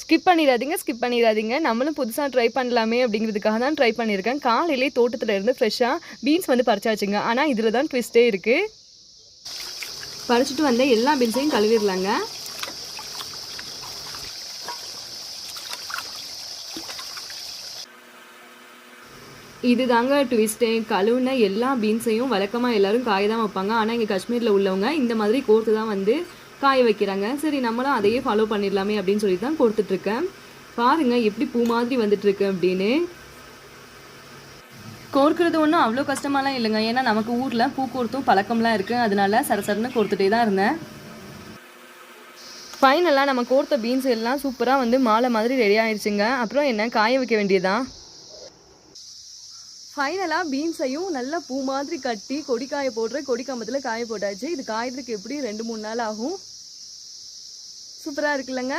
Skip பண்ணிடாதீங்க. நம்மளும் புதுசா ட்ரை பண்ணலாமே அப்படிங்கிறதுக்காக தான் ட்ரை பண்ணியிருக்கேன். காலையிலே தோட்டத்துல இருந்து ஃப்ரெஷ்ஷா பீன்ஸ் வந்து பறிச்சாச்சுங்க. ஆனா இதுல தான் ட்விஸ்ட்டே இருக்கு. பறிச்சுட்டு வந்த எல்லா பீன்ஸையும் கழுவிடலாங்க. இதுதாங்க ட்விஸ்ட்டே. கழுவுன எல்லா பீன்ஸையும் வழக்கமாக எல்லாரும் காய தான் வைப்பாங்க. ஆனால் இங்கே காஷ்மீரில் உள்ளவங்க இந்த மாதிரி கோர்த்து தான் வந்து காய வைக்கிறாங்க. சரி நம்மளும் அதையே ஃபாலோ பண்ணிடலாமே அப்படின்னு சொல்லி தான் கோர்த்துட்ருக்கேன். பாருங்கள் எப்படி பூ மாதிரி வந்துட்டுருக்கு அப்படின்னு. கோர்க்கிறது ஒன்றும் அவ்வளோ கஷ்டமாலாம் இல்லைங்க. ஏன்னா நமக்கு ஊரில் பூ கோர்த்தும் பழக்கம்லாம் இருக்குது. அதனால சரசரன்னு கோர்த்துட்டே தான் இருந்தேன். ஃபைனலாக நம்ம கோர்த்த பீன்ஸ் எல்லாம் சூப்பராக வந்து மாலை மாதிரி ரெடி ஆயிடுச்சுங்க. அப்புறம் என்ன காய வைக்க வேண்டியதான். ஃபைனலாக பீன்ஸையும் நல்லா பூ மாதிரி கட்டி கொடி காய போடுற கொடி கம்பத்தில் காய போட்டாச்சு. இது காயறதுக்கு எப்படி 2-3 நாள் ஆகும். சூப்பராக இருக்குல்லங்க.